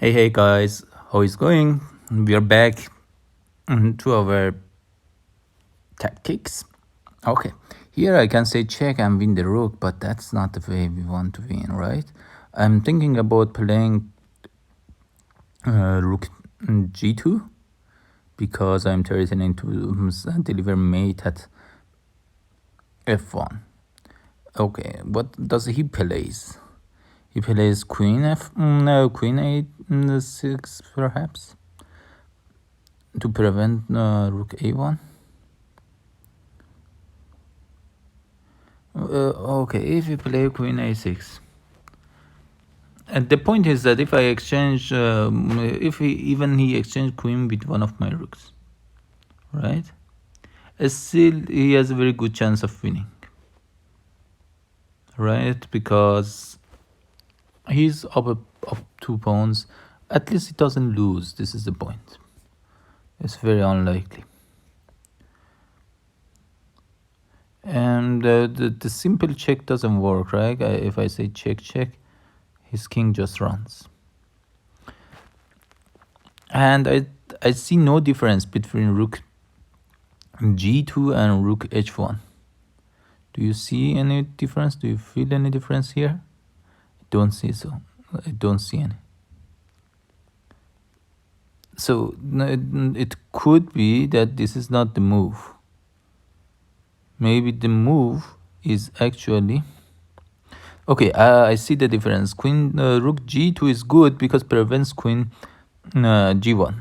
Hey guys, how is going? We are back to our tactics. Okay, here I can say check and win the rook, but that's not the way we want to win, right? I'm thinking about playing rook g2 because I'm threatening to deliver mate at f1. Okay, what does he plays? He plays queen f, no, queen a6 perhaps to prevent rook a1. Okay, if we play queen a6, and the point is that if I exchange, if he exchange queen with one of my rooks, right? Still, he has a very good chance of winning, right? Because he's up 2 pawns. At least he doesn't lose. This is the point. It's very unlikely. And the simple check doesn't work, right? If I say check, his king just runs. And I see no difference between rook g2 and rook h1. Do you see any difference? Do you feel any difference here? I don't see so. I don't see any. So it could be that this is not the move. Maybe the move is actually... Okay, I see the difference. Queen rook g2 is good because prevents queen g1.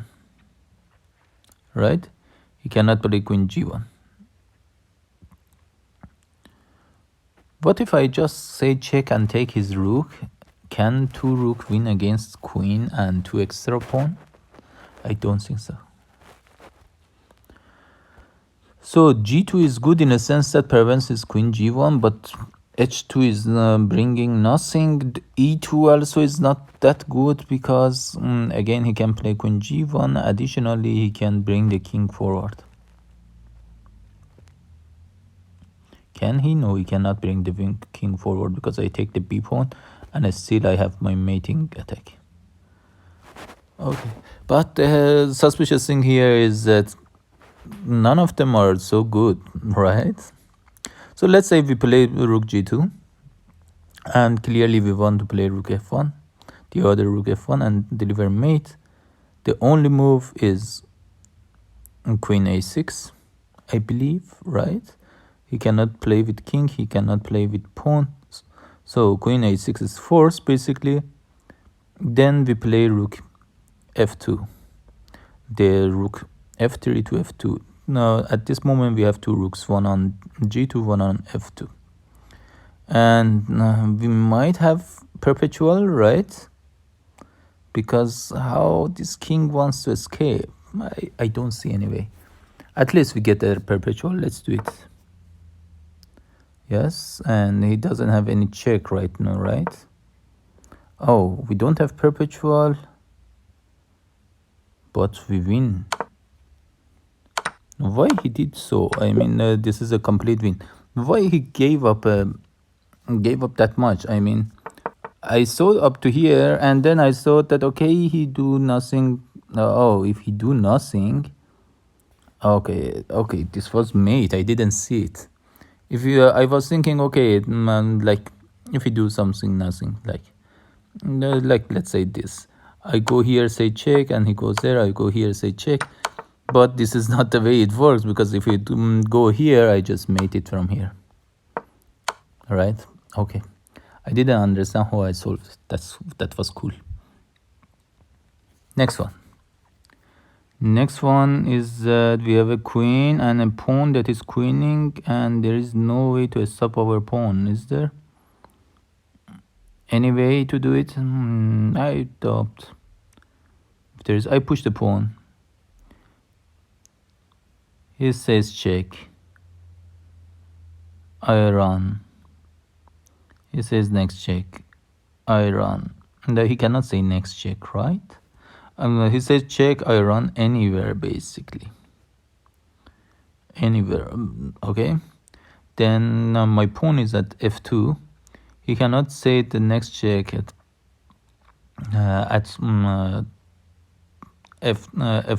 Right? He cannot play queen g1. What if I just say check and take his rook? Can 2 rook win against queen and 2 extra pawn? I don't think so. So g2 is good in a sense that prevents his queen g1, but h2 is bringing nothing. e2 also is not that good because again he can play queen g1. Additionally, he can bring the king forward. Can he? No, he cannot bring the king forward because I take the b pawn and still I have my mating attack. Okay, but the suspicious thing here is that none of them are so good, right? So let's say we play rook g2 and clearly we want to play rook f1, the other rook f1 and deliver mate. The only move is queen a6, I believe, right? He cannot play with king, he cannot play with pawns. So queen a6 is forced basically. Then we play rook f2, the rook f3 to f2. Now at this moment we have 2 rooks, one on g2, one on f2. And we might have perpetual, right? Because how this king wants to escape, I don't see any way. At least we get a perpetual. Let's do it. Yes, and he doesn't have any check right now, right? Oh, we don't have perpetual, but we win. Why he did so? I mean, this is a complete win. Why he gave up that much? I mean, I saw up to here, and then I thought that okay, he do nothing. Oh, if he do nothing, okay, this was mate. I didn't see it. If you, I was thinking, okay, man, like if he do something, nothing, like let's say this. I go here, say check, and he goes there. I go here, say check. But this is not the way it works, because if you go here, I just mate it from here. All right? Okay. I didn't understand how I solved it. That was cool. Next one. Next one is that we have a queen and a pawn that is queening, and there is no way to stop our pawn. Is there any way to do it? I doubt. If there is, I push the pawn. He says check. I run. He says next check. I run. And he cannot say next check, right? He says check, I run anywhere, basically. Anywhere, okay? Then my pawn is at f2. He cannot say the next check at at f4,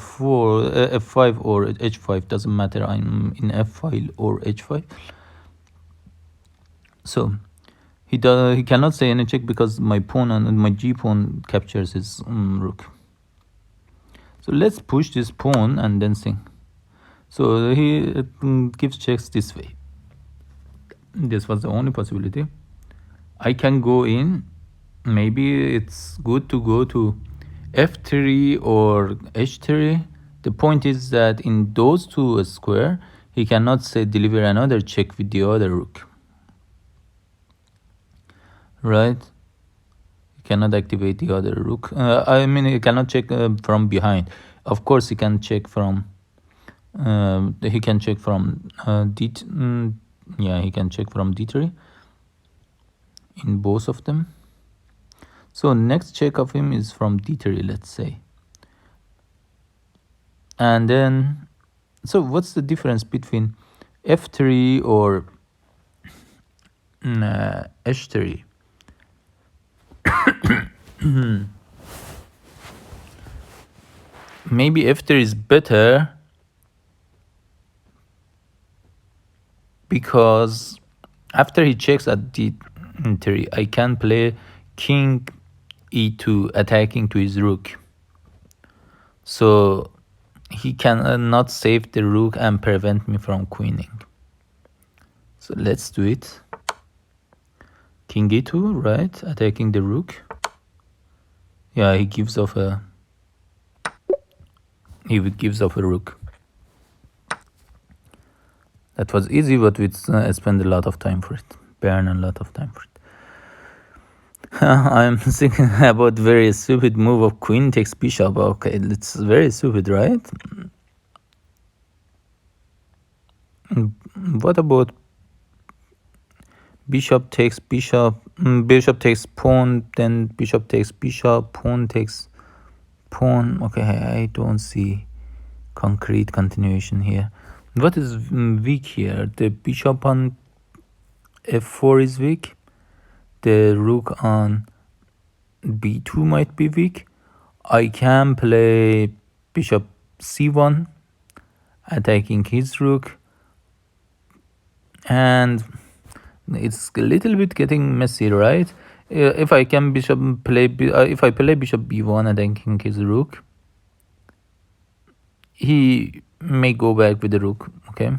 f5 or h5, doesn't matter. I'm in f file or h5. So he cannot say any check because my pawn and my g pawn captures his rook. So let's push this pawn and then sing. So he gives checks this way. This was the only possibility. I can go in. Maybe it's good to go to f3 or h3. The point is that in those two square, he cannot say deliver another check with the other rook. Right? He cannot activate the other rook. I mean, he cannot check from behind. Of course, he can check from. He can check from yeah, he can check from d3 in both of them. So next check of him is from d3, let's say. And then, so what's the difference between f3 or h3? Maybe f3 is better because after he checks at d3, I can play king e2 attacking to his rook. So he can not save the rook and prevent me from queening. So let's do it. King e2, right? Attacking the rook. Yeah, he gives off a rook. That was easy, but we spent a lot of time for it. Burn a lot of time for it. I'm thinking about very stupid move of queen takes bishop. Okay, it's very stupid, right? What about bishop takes bishop, bishop takes pawn, then bishop takes bishop, pawn takes pawn? Okay, I don't see concrete continuation here. What is weak here? The bishop on f4 is weak. The rook on b2 might be weak. I can play bishop c1 attacking his rook, and it's a little bit getting messy, right? If I can if I play bishop b1 attacking his rook, he may go back with the rook. Okay,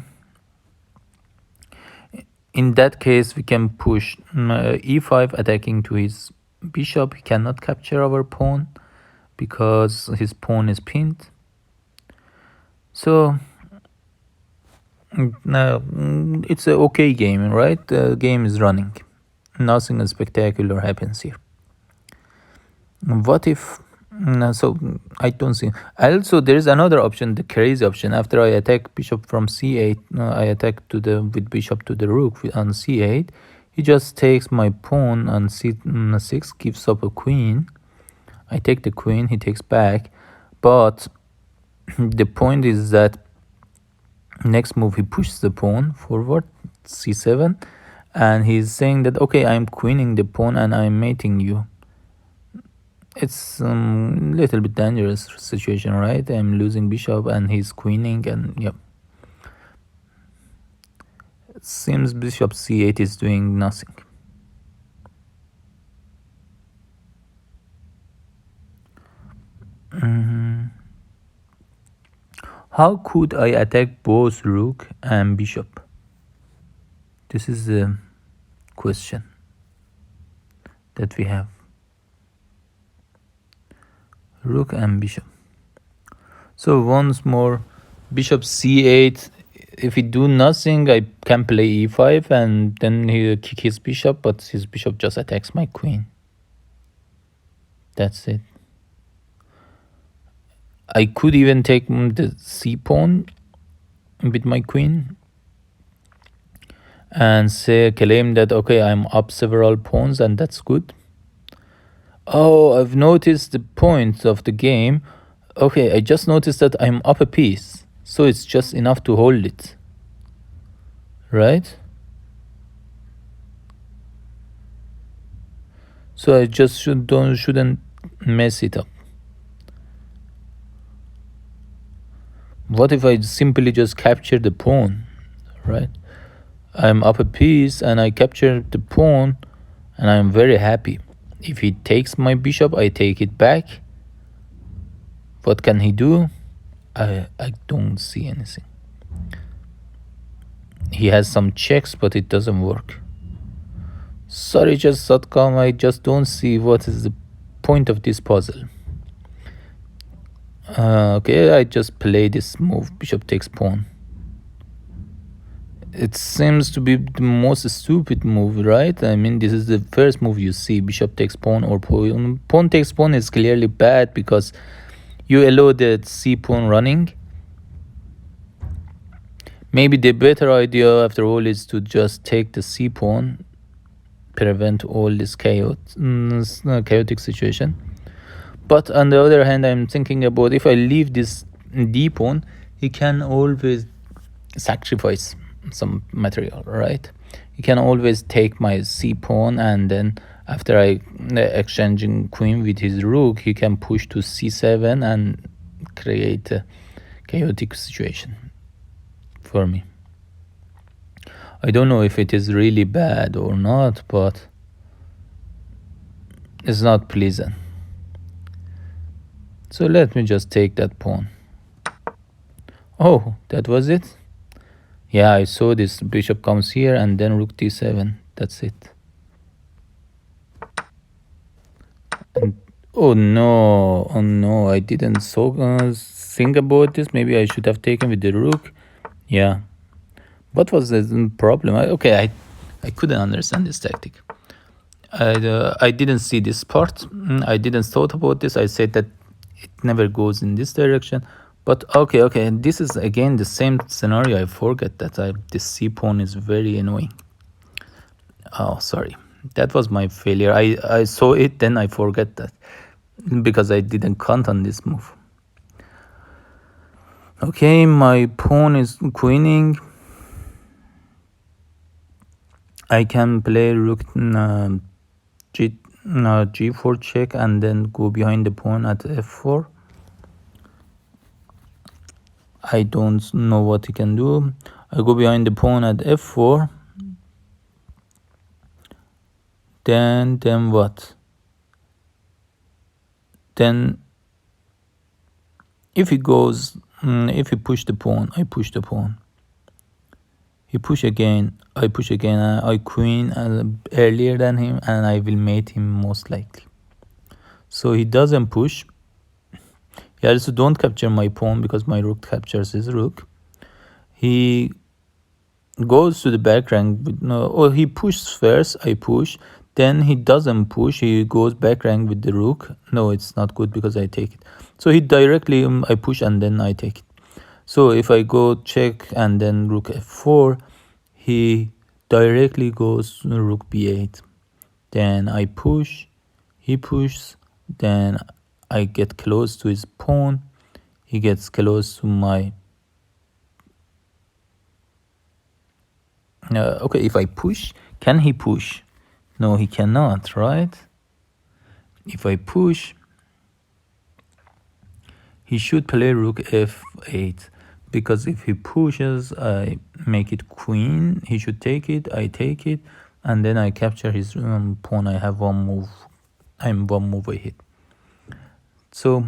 in that case we can push e5 attacking to his bishop. He cannot capture our pawn because his pawn is pinned. So now it's an okay game, right? The game is running. Nothing spectacular happens here. What if so I don't see. Also, there is another option, the crazy option. After I attack bishop from c8, I attack with bishop to the rook on c8. He just takes my pawn on c6, gives up a queen. I take the queen, he takes back. But the point is that next move he pushes the pawn forward, c7, and he's saying that, okay, I'm queening the pawn and I'm mating you. It's a little bit dangerous situation, right? I'm losing bishop and he's queening, and yep. It seems bishop c8 is doing nothing. How could I attack both rook and bishop? This is the question that we have. Rook and bishop. So once more, bishop c8. If he do nothing, I can play e5 and then he kick his bishop, but his bishop just attacks my queen. That's it. I could even take the c pawn with my queen and claim that, okay, I'm up several pawns and that's good. Oh, I've noticed the point of the game. Okay, I just noticed that I'm up a piece, so it's just enough to hold it, right? So I just shouldn't mess it up. What if I simply just capture the pawn, right? I'm up a piece and I capture the pawn and I'm very happy. If he takes my bishop, I take it back. What can he do? I don't see anything. He has some checks, but it doesn't work. Sorry, just .com, I just don't see what is the point of this puzzle. Okay, I just play this move, bishop takes pawn. It seems to be the most stupid move, right? I mean, this is the first move you see, bishop takes pawn or pawn takes pawn is clearly bad because you allow the c pawn running. Maybe the better idea after all is to just take the c pawn, prevent all this chaotic situation. But on the other hand, I'm thinking about if I leave this d pawn, he can always sacrifice some material, right? He can always take my c pawn, and then after I exchanging queen with his rook, he can push to c7 and create a chaotic situation for me. I don't know if it is really bad or not, but it's not pleasant. So let me just take that pawn. Oh, that was it? Yeah, I saw this bishop comes here and then rook d7. That's it. And, oh no, I didn't think about this. Maybe I should have taken with the rook. Yeah. What was the problem? I couldn't understand this tactic. I didn't see this part. I didn't thought about this. I said that it never goes in this direction. But okay. This is again the same scenario. I forget that this c pawn is very annoying. Oh, sorry. That was my failure. I saw it, then I forget that because I didn't count on this move. Okay, my pawn is queening. I can play rook g4 check and then go behind the pawn at f4. I don't know what he can do. I go behind the pawn at f4. Then what? Then if he goes, if he push the pawn, I push the pawn. He push again, I push again. I queen earlier than him, and I will mate him most likely. So he doesn't push. He also don't capture my pawn because my rook captures his rook. He goes to the back rank. He pushes first, I push. Then he doesn't push. He goes back rank with the rook. No, it's not good because I take it. So he directly, I push and then I take it. So if I go check and then rook f4, he directly goes rook b8. Then I push, he pushes, then I get close to his pawn. He gets close to my... okay, if I push, can he push? No, he cannot, right? If I push, he should play rook f8, because if he pushes, I make it queen. He should take it, I take it, and then I capture his pawn. I have one move. I'm one move ahead. So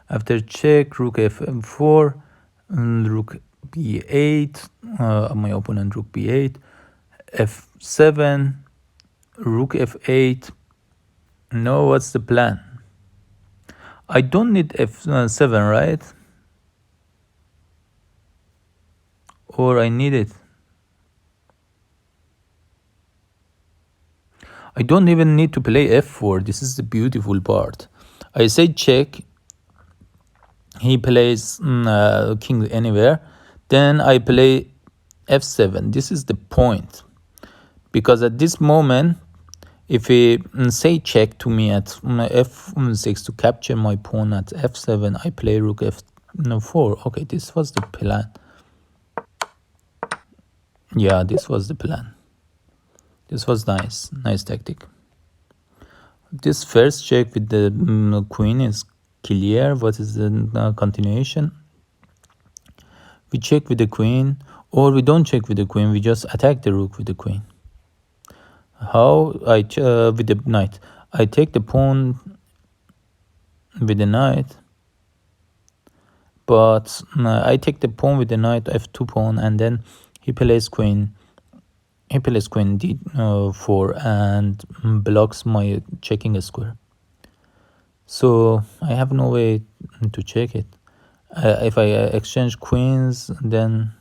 after check, rook f4, rook b8, my opponent rook b8, f7, rook f8. No, what's the plan? I don't need f7, right? Or I need it. I don't even need to play f4. This is the beautiful part. I say check. He plays king anywhere. Then I play f7. This is the point. Because at this moment, if he say check to me at f6 to capture my pawn at f7, I play rook f4. Okay, this was the plan. Yeah, this was the plan. This was nice tactic. this first check with the queen is clear. What is the continuation? We check with the queen, or we don't check with the queen, we just attack the rook with the queen. How? With the knight. I take the pawn with the knight, but I take the pawn with the knight, f2 pawn, and then he plays queen. He plays queen d4 and blocks my checking square. So I have no way to check it. If I exchange queens, then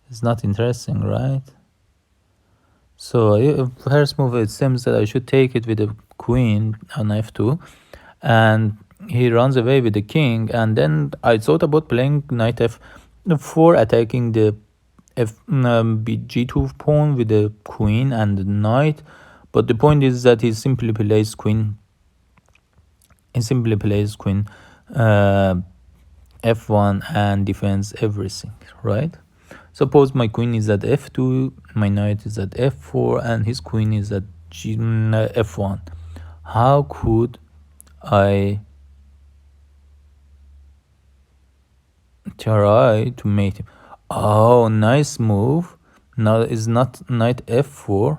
it's not interesting, right? So first move, it seems that I should take it with the queen on f2, and he runs away with the king. And then I thought about playing knight f4, attacking the g2 pawn with the queen and the knight. But the point is that he simply plays queen. He simply plays queen f1 and defends everything, right? Suppose my queen is at f2, my knight is at f4, and his queen is at f1. How could I try to mate him? Oh, nice move. Now is not knight f4,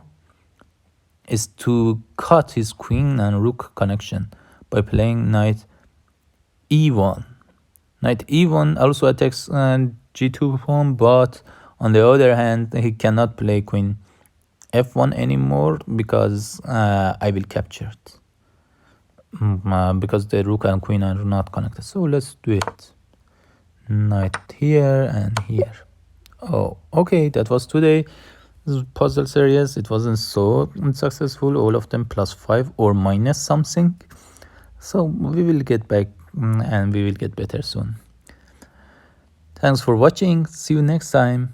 is to cut his queen and rook connection by playing knight e1. Knight e1 also attacks g2 pawn, but on the other hand, he cannot play queen f1 anymore because I will capture it. Because the rook and queen are not connected. So let's do it. Knight here and here. Oh, okay, that was today's puzzle series. It wasn't so successful, all of them +5 or minus something. So we will get back and we will get better soon. Thanks for watching. See you next time.